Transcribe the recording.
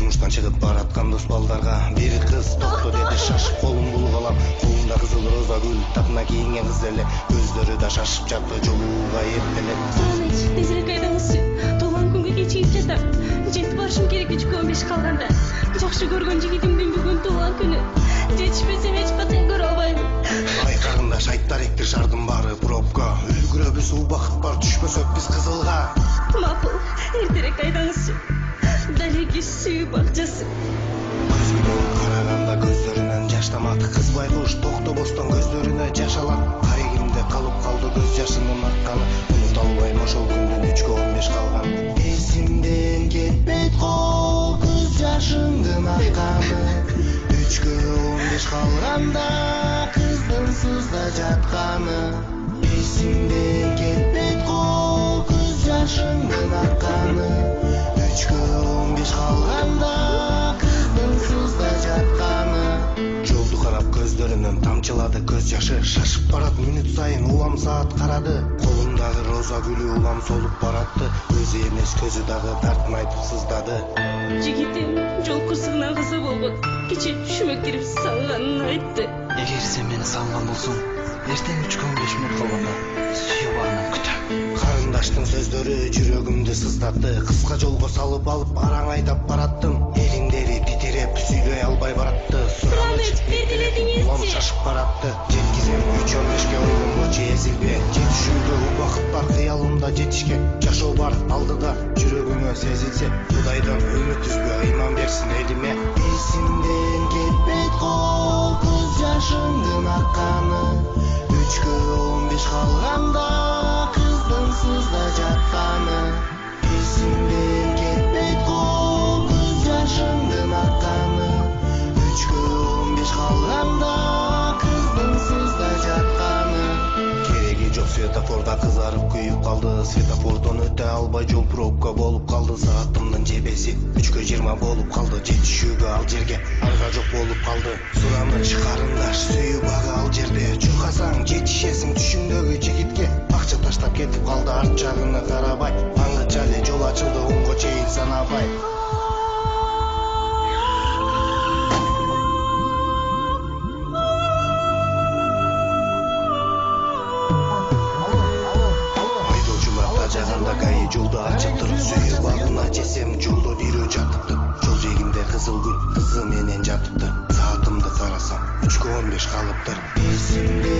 жумуштан чыгып бараткан дос балдарга бир кыз токто деди шашып колун булгалап. Колунда кызыл роза гүл тапна кийинген кыз эле, көздөрү да шашып жатты жолууга эртелеп. Сооныч, тезирээк айдаңызчы. Туулган күнгө кечигип жатам. Жетип барышым керек 3-15 калганда. Жакшы көргөн жигитимдин бүгүн туулган күнү. Жетишпесем эч качан көрө албайм. Айкагында шайттар эктир шардын баары пробка. Үлгүрөбүз убакыт бар, түшпөсөк биз кызылга. Мапыл, эртерээк айдаңызчы. Далеки сүйүү бакчасы. Көзүнөн караганда көздөрүнөн жаш тамат. Кыз байкуш токтобостон көздөрүнө жаш алат. Карегимде калып калды көз жашынын акканы. Унута албайм ошол күндүн 3-15 калган. Эсимден кетпейт го көз жашыңдын акканы. 3-15 калганда кыздын сызда жатканы. Эсимден кетпейт го көз жашыңдын акканы. 3-15 калганда кыздын сызда жатканы. Жолду карап көздөрүнөн тамчылады көз жашы. Шашып барат мүнөт сайын улам саат карады. Колундагы роза гүлү улам солуп баратты. Өзү эмес көзү дагы дартын айтып сыздады. Жигитим жол кырсыгынан каза болгон. Кече түшүмө кирип салганын айтты. Эгер сен мени сагынган болсоң, эртең 3-15 мүнөт калганда сүйүү багынан күтөм. Карындаштын сөздөрү жүрөгүмдү сыздатты. Кыска жолго салып алып араң айдап бараттым. Элиңдери титиреп сүйлөй албай баратты. Сооныч, эртеледиңизчи. Улам шашып баратты. Жеткизем 3-15ке ойгонго эзилбе. Жетишүүгө убакыт бар, кыялымда жетишке. Жашоо бар алдыда, жүрөгүмө сезилсе. Кудайдан үмүт үзбө, ыйман берсин элиме. Эсимден кетпейт го көз жашыңдын акканы. 3-15 калганда кыздын сызда жатканы. Эсимден кетпейт го көз жашыңдын акканы. 3-15 калганда кыздын сызда жатканы. Кереги жок светофорда кызарып күйүп калды. Светофордон өтө албай жол пробка болуп калды. Саатымдын жебеси 3-20 болуп калды. Жетишүүгө ал жерге арга жок болуп калды. Сураныч карындаш сүйүү бага ал жерде. Чуркасаң жетишесиң түшүңдөгү жигитке. Акча таштап кетип калды арт жагына карабай. Аңгыча эле жол ачылды онго чейин санабай. Жаганда кайы жолду ачыптыр. Сүйүү багына жесем жолдо бирөө жатыптыр. Жол жээгинде кызыл гүл кызы менен жатыптыр. Саатымды карасам 3-15 калыптыр. Эсимде